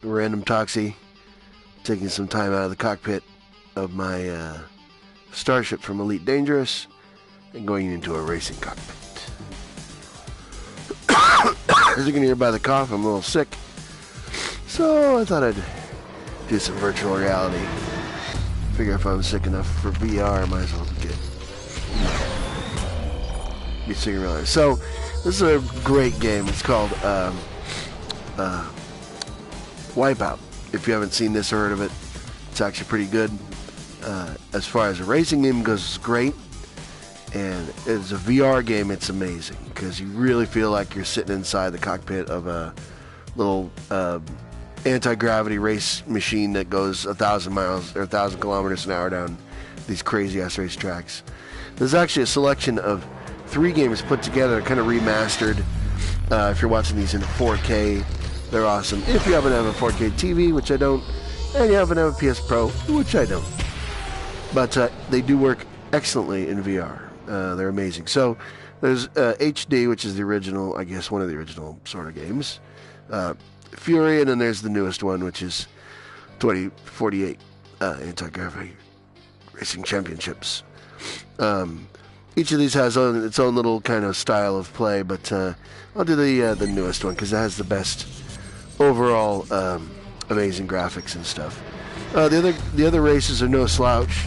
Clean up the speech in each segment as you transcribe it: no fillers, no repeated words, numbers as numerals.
RandomToxie, taking some time out of the cockpit of my starship from Elite Dangerous and going into a racing cockpit. As you can hear by the cough, I'm a little sick, so I thought I'd do some virtual reality. Figure if I'm sick enough for VR, I might as well be sick in real life. So this is a great game. It's called Wipeout. If you haven't seen this or heard of it, it's actually pretty good. As far as a racing game goes, it's great. And as a VR game, it's amazing because you really feel like you're sitting inside the cockpit of a little anti-gravity race machine that goes 1,000 miles or 1,000 kilometers an hour down these crazy-ass race tracks. There's actually a selection of 3 games put together, kind of remastered. If you're watching these in 4K, they're awesome. If you happen to have a 4K TV, which I don't, and you happen to have a PS Pro, which I don't. But they do work excellently in VR. They're amazing. So there's HD, which is the original, I guess, one of the original sort of games. Fury, and then there's the newest one, which is 2048 Anti-Gravity Racing Championships. Each of these has its own little kind of style of play, but I'll do the newest one because it has the best overall amazing graphics and stuff. The other races are no slouch.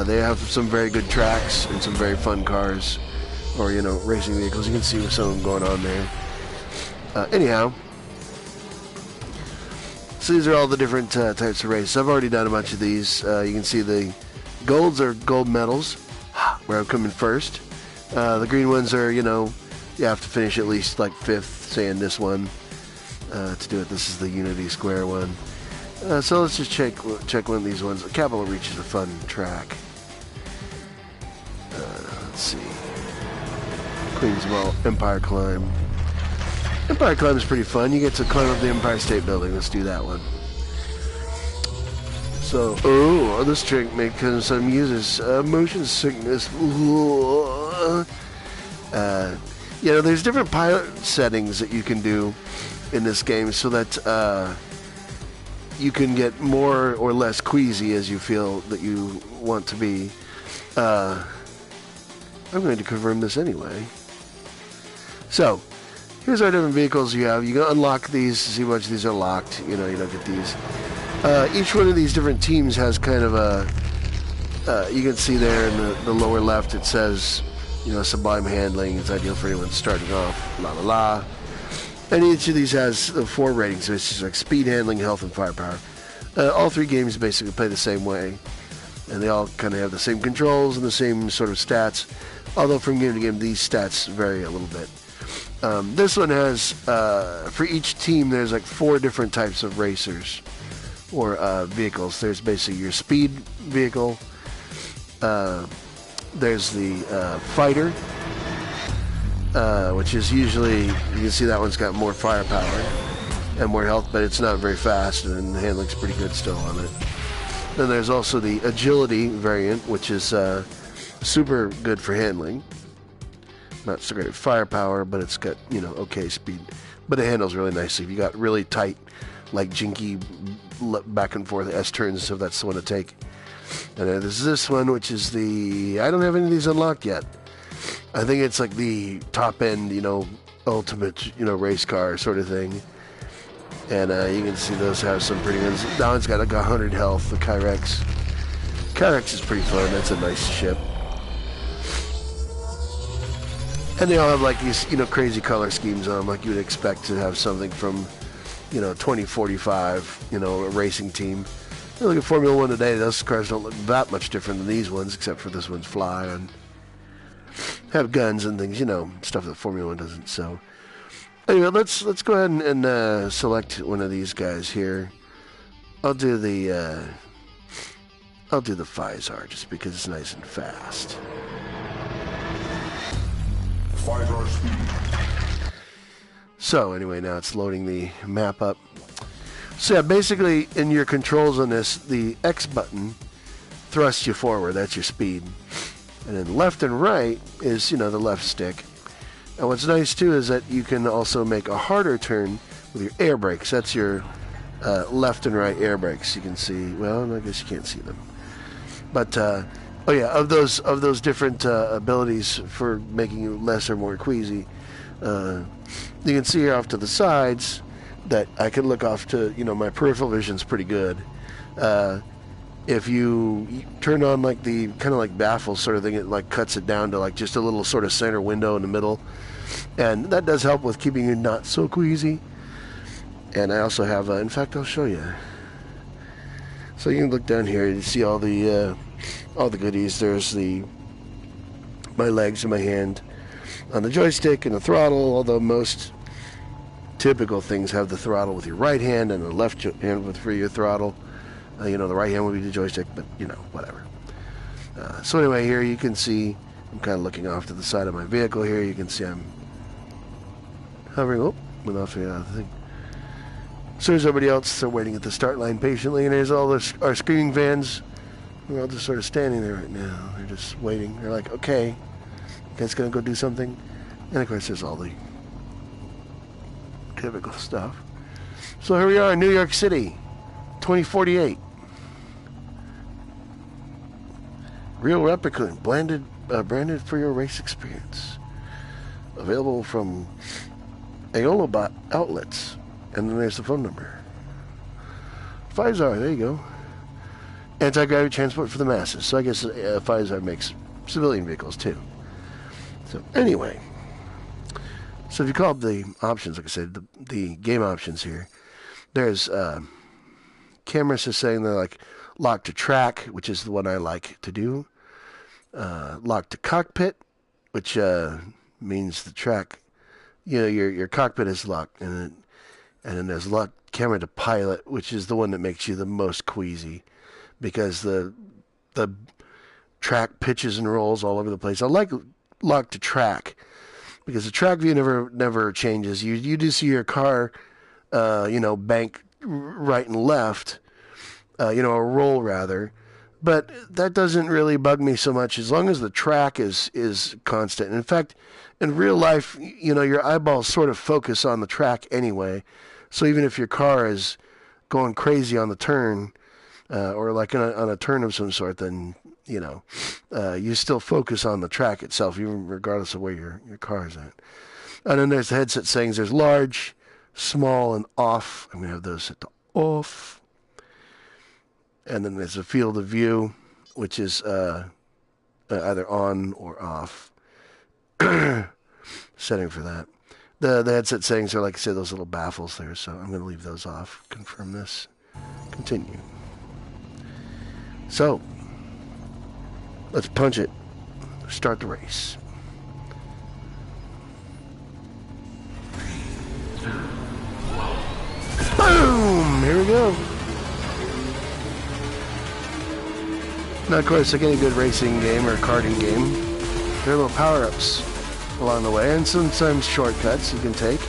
They have some very good tracks and some very fun cars, or racing vehicles. You can see some of them going on there. Anyhow, so these are all the different types of races. I've already done a bunch of these. You can see the golds are gold medals, where I'm coming first. The green ones are, you have to finish at least like 5th, say in this one, to do it. This is the Unity Square one. So let's just check one of these ones. Capitol Reach is a fun track. Let's see. Queenswell, Empire Climb. Empire Climb is pretty fun. You get to climb up the Empire State Building. Let's do that one. So, this trick makes some users motion sickness. There's different pilot settings that you can do in this game so that you can get more or less queasy as you feel that you want to be. I'm going to confirm this anyway. So, here's our different vehicles you have. You can unlock these to see how much these are locked. You don't get these. Each one of these different teams has kind of a... you can see there in the lower left it says, Sublime Handling. It's ideal for anyone starting off. La la la. And each of these has 4 ratings. So it's just like speed, handling, health, and firepower. All 3 games basically play the same way. And they all kind of have the same controls and the same sort of stats. Although from game to game, these stats vary a little bit. This one has, for each team, there's like 4 different types of racers or vehicles. There's basically your speed vehicle. There's the fighter, which is usually, you can see that one's got more firepower and more health, but it's not very fast, and the handling's pretty good still on it. Then there's also the agility variant, which is super good for handling. Not so great at firepower, but it's got, okay speed. But it handles really nicely. If you got really tight, like jinky back and forth S-turns, so that's the one to take. And then there's this one, which is I don't have any of these unlocked yet. I think it's like the top end, ultimate, race car sort of thing. And you can see those have some pretty ones. That one's got like 100 health, the Kyrex. Kyrex is pretty fun. That's a nice ship. And they all have like these, crazy color schemes on them, like you would expect to have something from, 2045, a racing team. You look at Formula 1 today, those cars don't look that much different than these ones, except for this one's fly and have guns and things, stuff that Formula 1 doesn't. So, anyway, let's go ahead and select one of these guys here. I'll do the Physar just because it's nice and fast. Physar speed. So anyway, now it's loading the map up. So yeah, basically in your controls on this, the X button thrusts you forward. That's your speed. And then left and right is, the left stick. And what's nice too is that you can also make a harder turn with your air brakes. That's your left and right air brakes. You can see. Well, I guess you can't see them. But oh yeah, of those different abilities for making you less or more queasy, you can see here off to the sides that I can look off to. My peripheral vision's pretty good. If you turn on like the kind of like baffle sort of thing, it like cuts it down to like just a little sort of center window in the middle, and that does help with keeping you not so queasy. And I also have, in fact, I'll show you. So you can look down here and see all the goodies. There's my legs and my hand on the joystick and the throttle. Although most typical things have the throttle with your right hand and the left hand for your throttle. The right hand would be the joystick, but whatever. So anyway, here you can see I'm kind of looking off to the side of my vehicle. Here you can see I'm hovering. Oh, went off the thing. So there's everybody else. They're waiting at the start line patiently, and there's all our screaming fans. We're all just sort of standing there right now. They're just waiting. They're like, okay, you guys gonna go do something? And of course, there's all the typical stuff. So here we are in New York City, 2048. Real replica, branded for your race experience. Available from Aolobot outlets. And then there's the phone number. 5-Zar, there you go. Anti-gravity transport for the masses. So I guess 5-Zar makes civilian vehicles too. So anyway. So if you call up the options, like I said, the game options here, there's cameras are saying they're like lock to track, which is the one I like to do. Lock to cockpit, which means the track, your cockpit is locked, and then there's lock camera to pilot, which is the one that makes you the most queasy, because the track pitches and rolls all over the place. I like lock to track because the track view never changes. You do see your car, bank right and left, a roll rather. But that doesn't really bug me so much as long as the track is constant. In fact, in real life, your eyeballs sort of focus on the track anyway. So even if your car is going crazy on the turn, or like on a turn of some sort, then, you still focus on the track itself, even regardless of where your car is at. And then there's the headset settings. There's large, small, and off. I'm going to have those set to off. And then there's a field of view, which is either on or off. Setting for that. The headset settings are, like I said, those little baffles there, so I'm going to leave those off. Confirm this. Continue. So, let's punch it. Start the race. Boom! Here we go. Now, of course, like any good racing game or karting game, there are little power-ups along the way, and sometimes shortcuts you can take.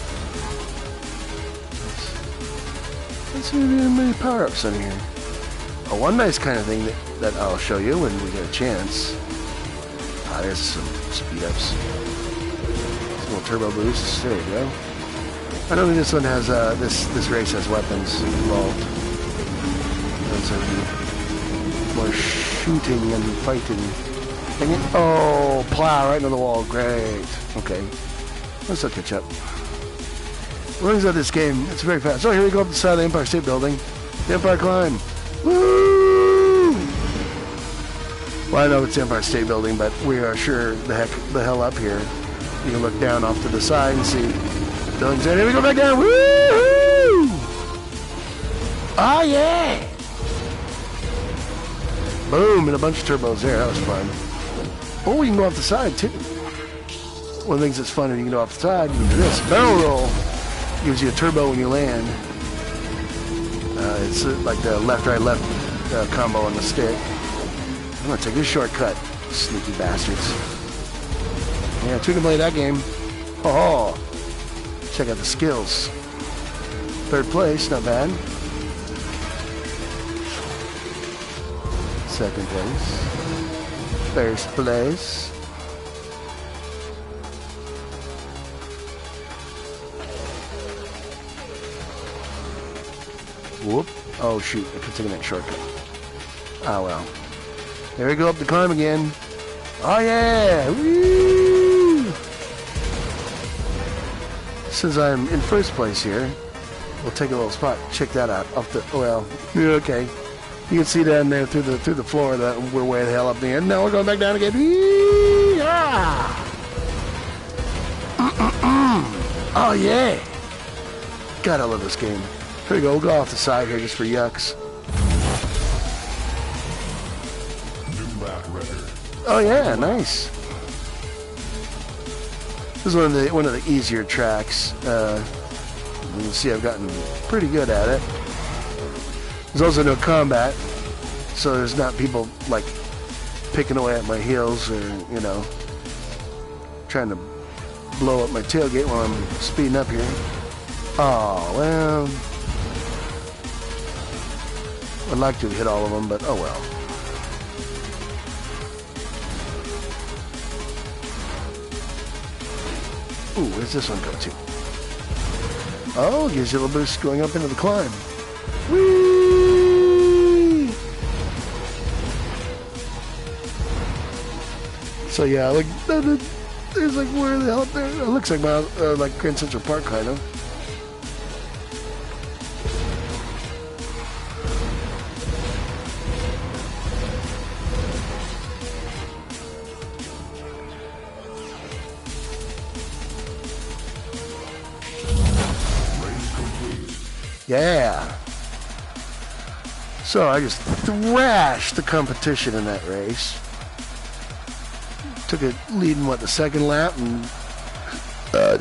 Let's see if there are many power-ups on here. One nice kind of thing that I'll show you when we get a chance. There's some speed-ups. Some little turbo boosts. There you go. I don't think this one has, this race has weapons involved. That's more shooting and fighting. Dang it. Oh, plow right into the wall. Great. Okay. Let's still catch up. What is that this game? It's very fast. So here we go up the side of the Empire State Building. The Empire Climb. Woo! Well, I know it's the Empire State Building, but we are sure the hell up here. You can look down off to the side and see buildings there. Here we go back down. Woo! Oh, yeah! Boom, and a bunch of turbos there. That was fun. Oh, you can go off the side, too. One of the things that's fun when you can go off the side, you can do this. Barrel roll gives you a turbo when you land. It's like the left-right left combo on the stick. I'm going to take this shortcut, sneaky bastards. Yeah, two can play that game. Oh, check out the skills. Third place, not bad. Second place. First place. Whoop. Oh, shoot. I could take that shortcut. Oh, well. There we go up the climb again. Oh, yeah. Woo! Since I'm in first place here, we'll take a little spot. Check that out. Up the... Well, okay. You can see down there through the floor that we're way the hell up there. Now we're going back down again. Yeah! Oh, yeah. God, I love this game. Here we go. We'll go off the side here just for yucks. Oh, yeah. Nice. This is one of the easier tracks. You can see I've gotten pretty good at it. There's also no combat, so there's not people like picking away at my heels or, you know, trying to blow up my tailgate while I'm speeding up here. Oh, well, I'd like to hit all of them, but oh well. Ooh, where's this one go to? Oh, gives you a little boost going up into the climb. Whee! So yeah, like there's like where the hell there? It looks like like Grand Central Park kind of. Yeah. So I just thrashed the competition in that race. Took it leading, the second lap, and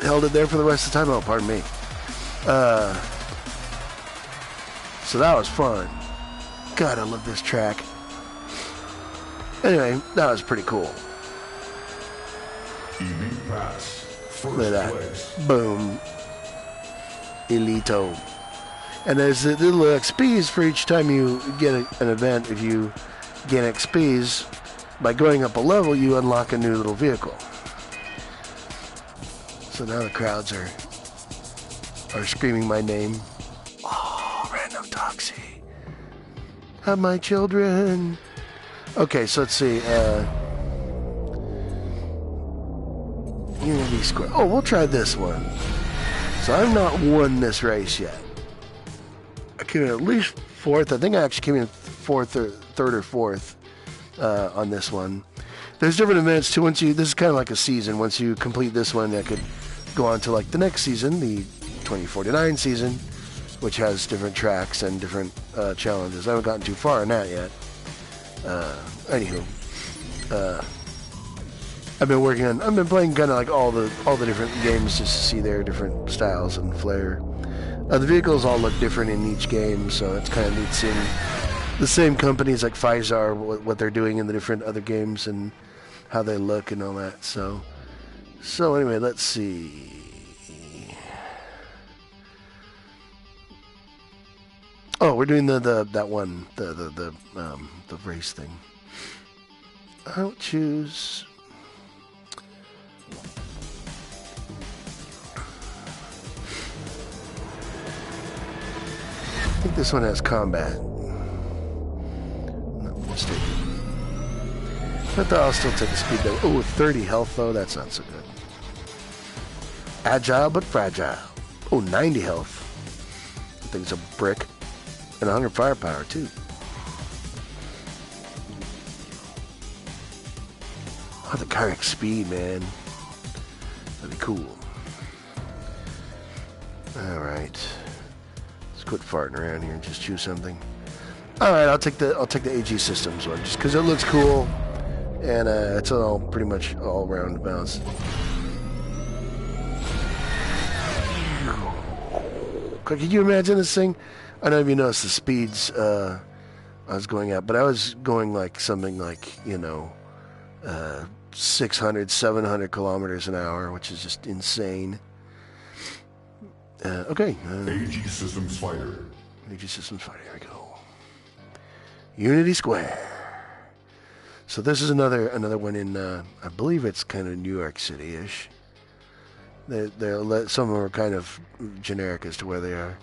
held it there for the rest of the time. Oh, pardon me. So that was fun. God, I love this track. Anyway, that was pretty cool. Elite pass. Look at that. Boom. Elito. And there's the little XPs for each time you get an event. If you gain XPs, by going up a level, you unlock a new little vehicle. So now the crowds are screaming my name. Oh, RandomToxie. Have my children. Okay, so let's see. Unity Square. Oh, we'll try this one. So I've not won this race yet. I came in at least fourth. I think I actually came in fourth or third or fourth on this one. There's different events too. This is kind of like a season. Once you complete this one, that could go on to like the next season, the 2049 season, which has different tracks and different challenges. I haven't gotten too far in that yet. Anywho, I've been playing kind of like all the different games just to see their different styles and flair. The vehicles all look different in each game, so it's kind of neat seeing the same companies like Pfizer, what they're doing in the different other games and how they look and all that. So anyway, let's see. Oh, we're doing the race thing. I'll choose. I think this one has combat. Not mistaken. But I'll still take a speed though. Oh, 30 health though. That's not so good. Agile but fragile. Oh, 90 health. That thing's a brick. And 100 firepower too. Oh, the kayak speed, man. That'd be cool. Alright. Let's quit farting around here and just choose something. Alright, I'll take the AG Systems one just because it looks cool and it's all pretty much all round bounce. Can you imagine this thing? I don't know if you noticed the speeds I was going at, but I was going like something like, 600, 700 kilometers an hour, which is just insane. Okay. AG Systems Fighter. AG Systems Fighter, here we go. Unity Square. So this is another one in, I believe it's kind of New York City-ish. Some of them are kind of generic as to where they are.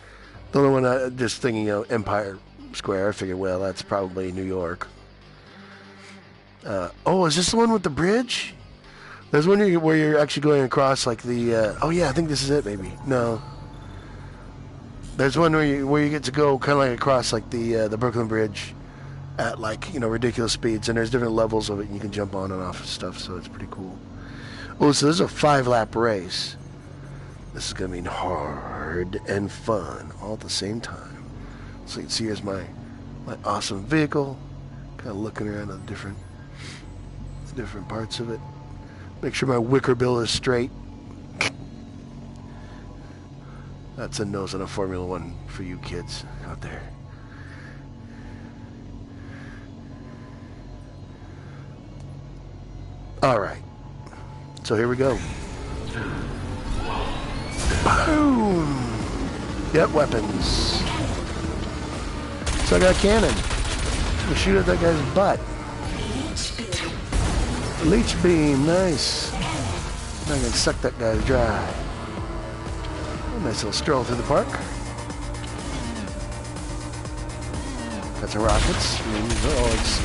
The only one just thinking, Empire Square. I figured, well, that's probably New York. Oh, is this the one with the bridge? There's one where you're actually going across like the. Oh yeah, I think this is it. Maybe no. There's one where you get to go kind of like across like the Brooklyn Bridge at like ridiculous speeds, and there's different levels of it. And you can jump on and off of stuff, so it's pretty cool. Oh, so this is a 5-lap race. This is gonna be hard and fun all at the same time. So you can see here's my awesome vehicle. Kind of looking around at the different parts of it. Make sure my wicker bill is straight. That's a nose on a Formula One for you kids out there. Alright. So here we go. Boom! Yep, weapons. So I got a cannon. We'll shoot at that guy's butt. Leech beam, nice. Now I'm gonna suck that guy dry. A nice little stroll through the park. Got some rockets. Oh, it's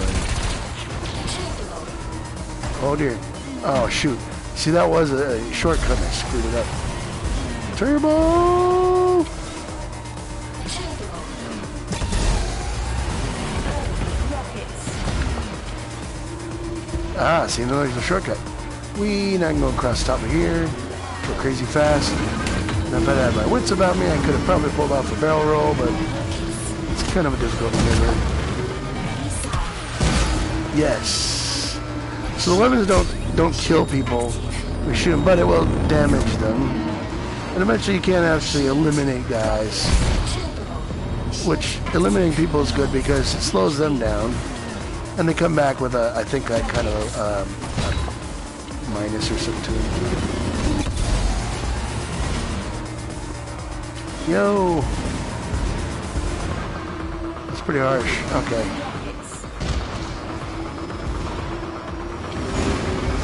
oh dear. Oh shoot. See, that was a shortcut. I screwed it up. Turbo! Ah, see, no, there's a shortcut. Whee, now I can go across the top of here. Go crazy fast. Now, if I had my wits about me, I could have probably pulled off a barrel roll, but it's kind of a difficult maneuver. Yes. So the weapons don't kill people. We shoot them, but it will damage them. And eventually you can actually eliminate guys. Which, eliminating people is good because it slows them down. And they come back with I think a kind of a minus or something to them. Yo! That's pretty harsh. Okay.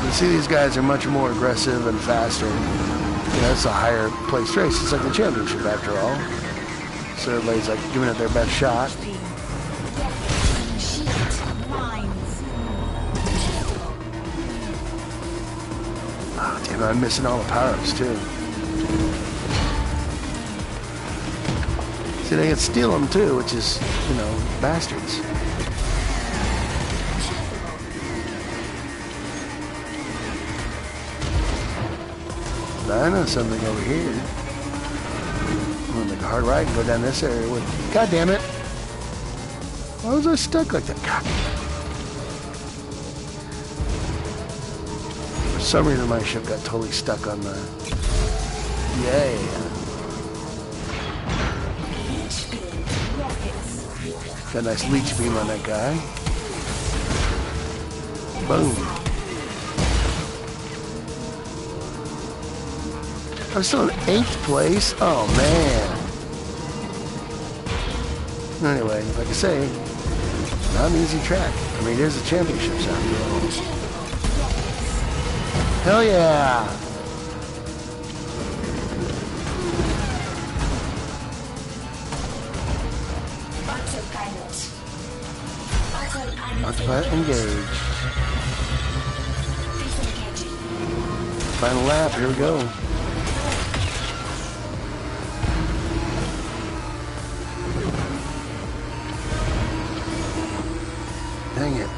You see, these guys are much more aggressive and faster. It's a higher placed race. It's like the championship after all. So everybody's like giving it their best shot. Oh, damn, I'm missing all the power-ups too. See, they can steal them too, which is, bastards. I know something over here. I'm gonna make a hard right and go down this area with. God damn it! Why was I stuck like that? God. For some reason, my ship got totally stuck on the. Yeah. Got a nice leech beam on that guy. Boom. I'm still in 8th place? Oh, man. Anyway, like I say, not an easy track. I mean, there's the championships out here. Hell yeah! Autopilot engaged. Final lap, here we go. Dang it.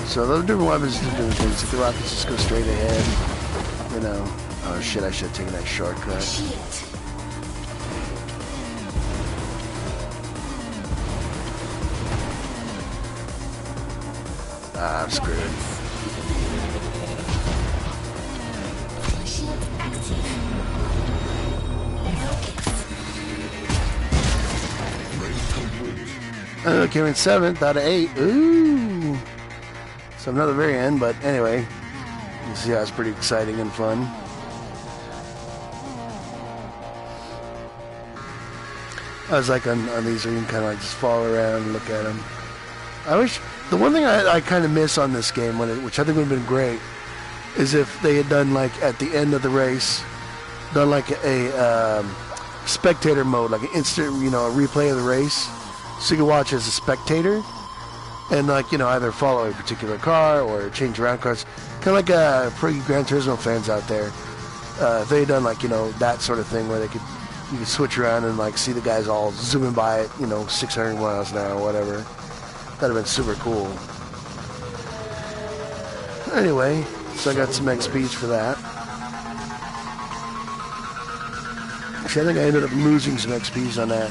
So those different weapons do different things. Like the rockets just go straight ahead. Oh shit, I should have taken that shortcut. Ah, I'm screwed. Came in 7th out of 8. Ooh. So another very end, but anyway. You see how it's pretty exciting and fun. I was like on these where you can kind of like just fall around and look at them. I wish The one thing I kind of miss on this game, which I think would have been great, is if they had done like at the end of the race, done like a spectator mode, like an instant, a replay of the race, so you could watch as a spectator, and like either follow a particular car or change around cars, kind of like for you Gran Turismo fans out there. If they had done like that sort of thing where you could switch around and like see the guys all zooming by at 600 miles an hour or whatever. That'd have been super cool. Anyway, so I got some XPs for that. Actually, I think I ended up losing some XPs on that.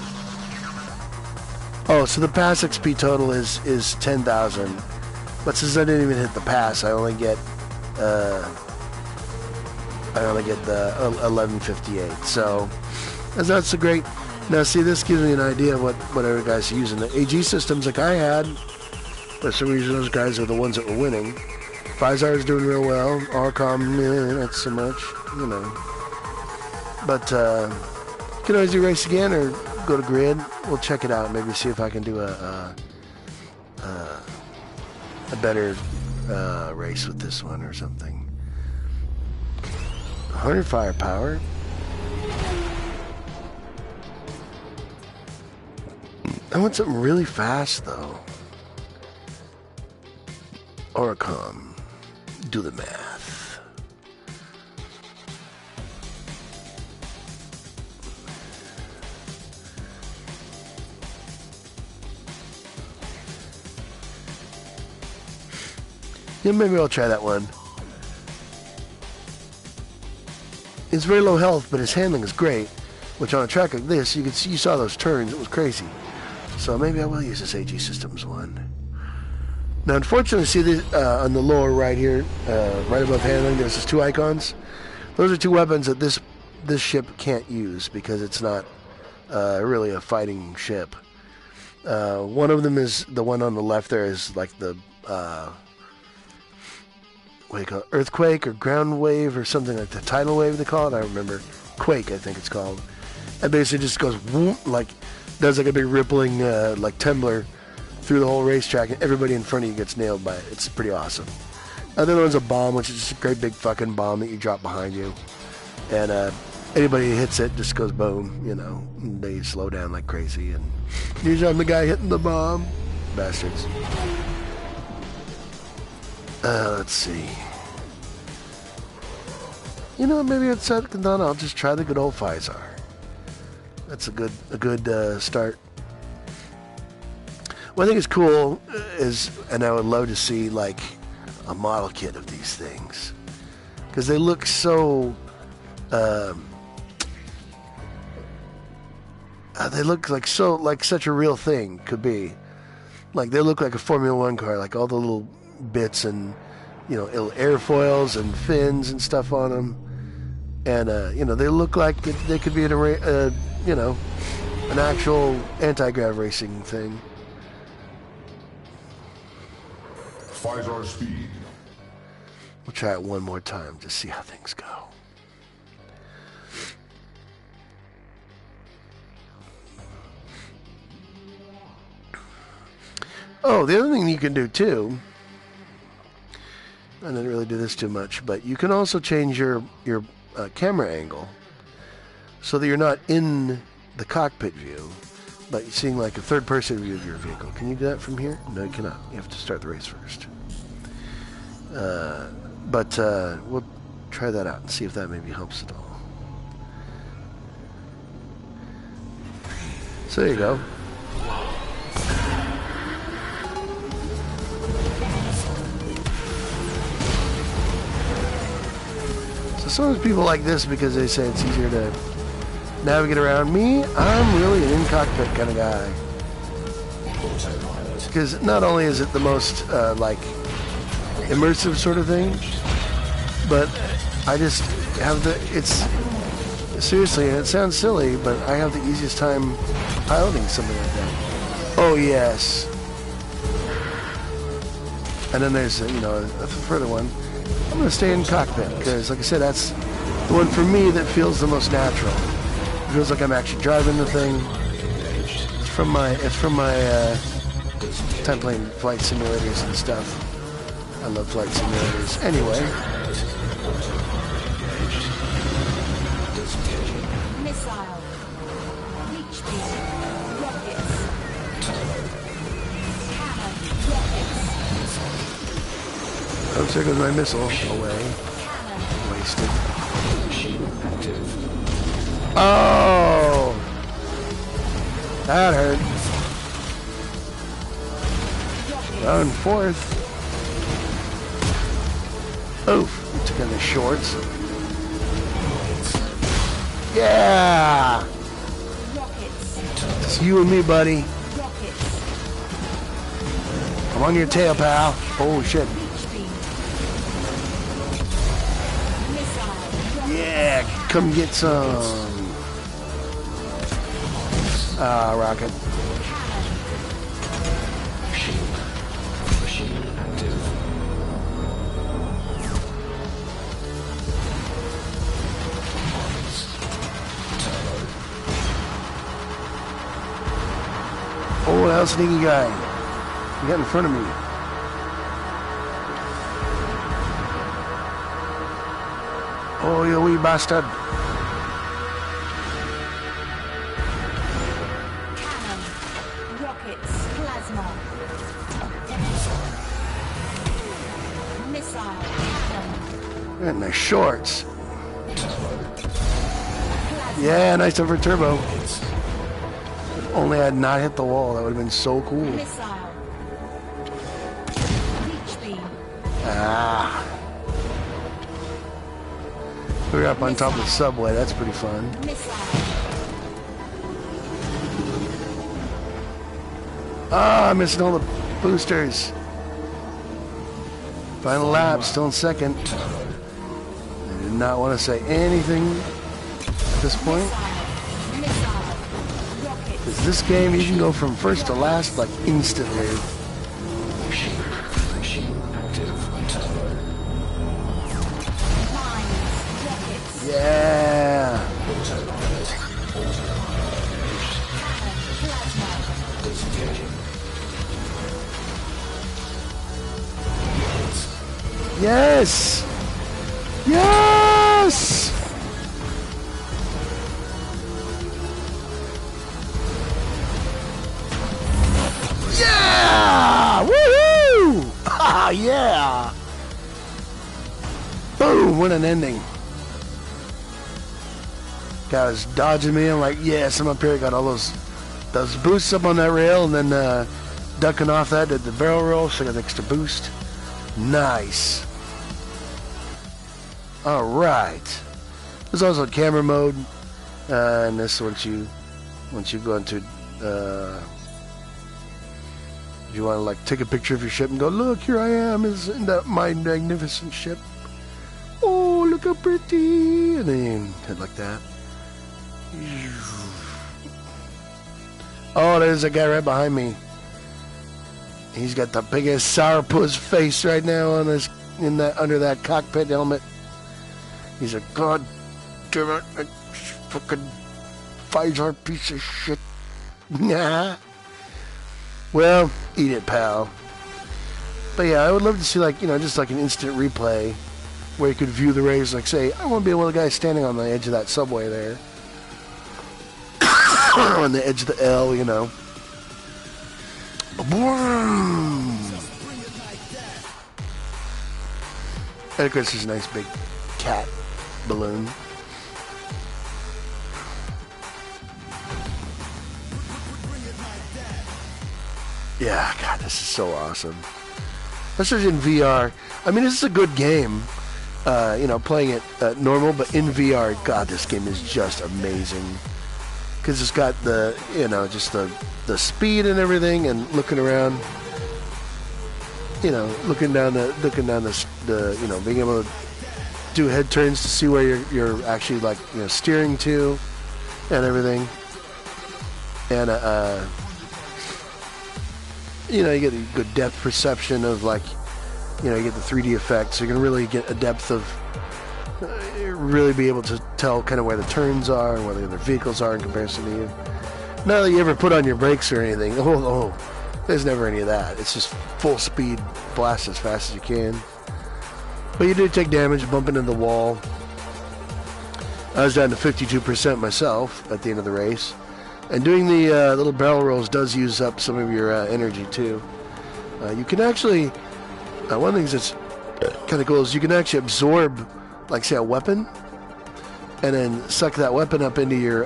Oh, so the pass XP total is 10,000. But since I didn't even hit the pass, I only get the 1158. So that's a great. Now, see, this gives me an idea of what other guys are using. The AG systems like I had, for some reason, those guys are the ones that were winning. Fizar is doing real well. Arcom, not so much, But you can always do race again or go to grid. We'll check it out. Maybe see if I can do a better race with this one or something. 100 firepower. I want something really fast, though. Oricom, do the math. Yeah, maybe I'll try that one. It's very low health, but his handling is great. Which on a track like this, you saw those turns. It was crazy. So maybe I will use this AG Systems one. Now, unfortunately, see this, on the lower right here, right above handling, there's these two icons. Those are two weapons that this ship can't use because it's not really a fighting ship. One of them is the one on the left there is like the what do you call it? Earthquake or ground wave or something like the tidal wave they call it. I remember quake, I think it's called. And basically just goes whoop, like does like a big rippling like tumbler through the whole racetrack, and everybody in front of you gets nailed by it. It's pretty awesome. Other one's a bomb, which is just a great big fucking bomb that you drop behind you, and anybody who hits it just goes boom. They slow down like crazy, and usually I'm the guy hitting the bomb. Bastards. Let's see. Maybe it's no, I'll just try the good old Fizar. That's a good start. What I think is cool is, and I would love to see like a model kit of these things, because they look so. They look like such a real thing could be. Like they look like a Formula One car, like all the little bits and little airfoils and fins and stuff on them, and they look like they could be an actual anti-grav racing thing. Fizar speed. We'll try it one more time to see how things go. Oh, the other thing you can do too, I didn't really do this too much, but you can also change your camera angle so that you're not in the cockpit view, but you're seeing like a third-person view of your vehicle. Can you do that from here? No, you cannot. You have to start the race first. But we'll try that out and see if that maybe helps at all. So there you go. So sometimes people like this because they say it's easier to navigate around. Me, I'm really an in-cockpit kind of guy. Because not only is it the most immersive sort of thing, but I just have seriously, and it sounds silly, but I have the easiest time piloting something like that. Oh yes. And then there's a further one. I'm going to stay in cockpit because, like I said, that's the one for me that feels the most natural. It feels like I'm actually driving the thing. It's from my time playing flight simulators and stuff. I love flight simulators. Anyway. Missile. Reach beam. Rockets. Cannon. Rockets. Oh, there goes my missile. Away. Cannon. Wasted. Oh! That hurt. Round fourth. Oof. We took in the shorts. Yeah! Rockets. It's you and me, buddy. Rockets. I'm on your tail, pal. Oh, shit. Reach beam. Missile. Yeah, come get some. Rocket. Oh, that was a sneaky guy. He got in front of me. Oh, you wee bastard. Cannon. Rockets. Plasma. Missile. Cannon. And my shorts. Yeah, nice time for turbo. If only I had not hit the wall, that would have been so cool. Missile. Reach beam. Ah. We were up on top of the subway, that's pretty fun. Missile. Ah, I'm missing all the boosters. Final lap, still in second. I did not want to say anything at this point. Missile. Rockets. Because this game, you can go from first to last like instantly. Mines. Rockets. Yeah. Yes! Yes! Yeah! Woohoo! Ah, yeah! Boom! What an ending. Guy was dodging me. I'm like, yes, I'm up here. Got all those boosts up on that rail, and then ducking off that, did the barrel roll, so I got an extra boost. Nice. All right. There's also camera mode, and this once you go into if you want to like take a picture of your ship and go, look, here I am, isn't that my magnificent ship? Oh, look how pretty, and then hit like that. Oh, there's a guy right behind me. He's got the biggest sourpuss face right now on his under that cockpit helmet. He's a god damn it, fucking Pfizer piece of shit. Nah. Well, eat it, pal. But yeah, I would love to see just like an instant replay where you could view the race. Like say, I want to be one of the guys standing on the edge of that subway there, on the edge of the L, you know. Boom! And of course, there's a nice big cat balloon. Yeah, God, this is so awesome. Especially in VR. I mean, this is a good game. Playing it normal, but in VR, God, this game is just amazing. Because it's got the, just the speed and everything, and looking around. Looking down the being able to do head turns to see where you're actually steering to, and everything. And you get a good depth perception of you get the 3D effects, so you can really get a depth of really be able to tell kind of where the turns are and where the other vehicles are in comparison to you. Not that you ever put on your brakes or anything. There's never any of that. It's just full speed, blast as fast as you can. But you do take damage bumping into the wall. I was down to 52% myself at the end of the race. And doing the little barrel rolls does use up some of your energy too. You can actually, one of the things that's kind of cool is you can actually absorb, like say, a weapon, and then suck that weapon up into your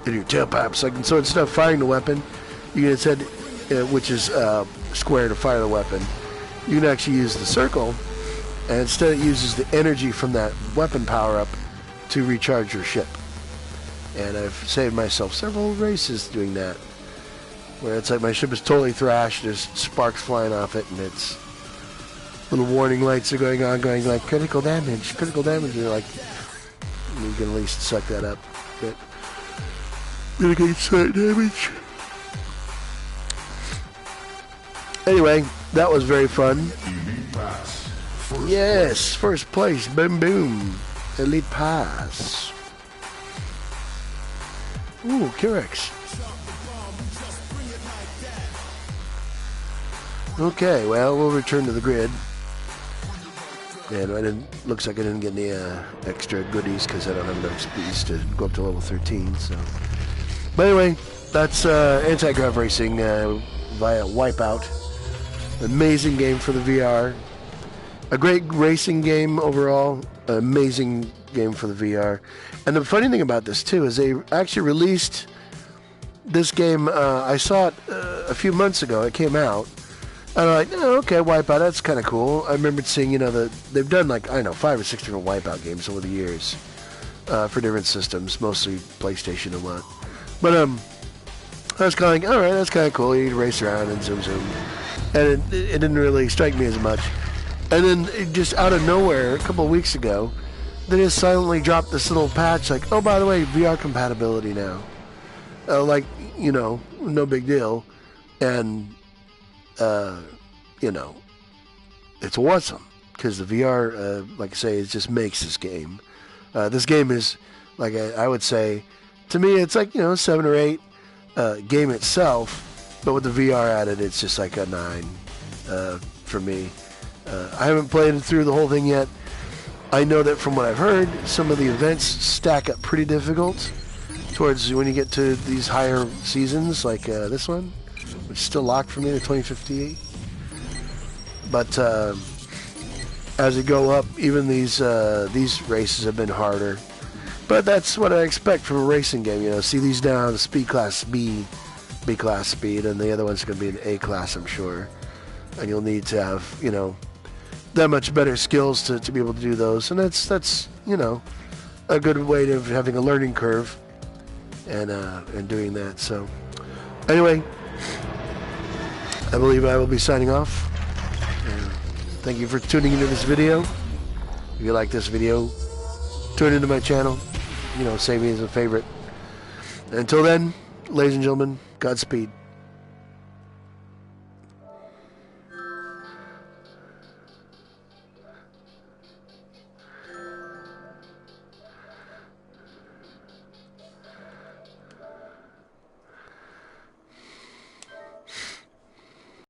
tailpipe. So instead of firing the weapon, you can instead, which is square to fire the weapon, you can actually use the circle, and instead it uses the energy from that weapon power-up to recharge your ship. And I've saved myself several races doing that, where it's like my ship is totally thrashed, there's sparks flying off it, and it's little warning lights are going on, going like critical damage, and you're like, you can at least suck that up. But mitigate slight damage. Anyway, that was very fun. Yes, first place, boom boom, Elite Pass. Ooh, Curex. Okay, well, we'll return to the grid. And looks like I didn't get any extra goodies because I don't have enough speeds to go up to level 13. So, but anyway, that's Anti-Grav Racing via Wipeout. Amazing game for the VR. A great racing game overall. An amazing game for the VR. And the funny thing about this too is they actually released this game. I saw it a few months ago. It came out. And I'm like, oh, okay, Wipeout, that's kind of cool. I remembered seeing, they've done like, I don't know, 5 or 6 different Wipeout games over the years for different systems, mostly PlayStation and what. But I was kind of like, all right, that's kind of cool. You can race around and zoom. And it didn't really strike me as much. And then it just out of nowhere, a couple of weeks ago, they just silently dropped this little patch like, oh, by the way, VR compatibility now. No big deal. And it's awesome because the VR, like I say, it just makes this game. This game is, like I would say, to me, it's like 7 or 8 game itself, but with the VR added, it's just like a 9 for me. I haven't played it through the whole thing yet. I know that from what I've heard, some of the events stack up pretty difficult towards when you get to these higher seasons, like this one, which is still locked for me to 2058. But as you go up, even these races have been harder. But that's what I expect from a racing game. See these down, speed class B class speed, and the other one's going to be an A class, I'm sure. And you'll need to have, that much better skills to be able to do those. And that's a good way of having a learning curve and doing that. So anyway, I believe I will be signing off. Thank you for tuning into this video. If you like this video, tune into my channel. Save me as a favorite. Until then, ladies and gentlemen, Godspeed.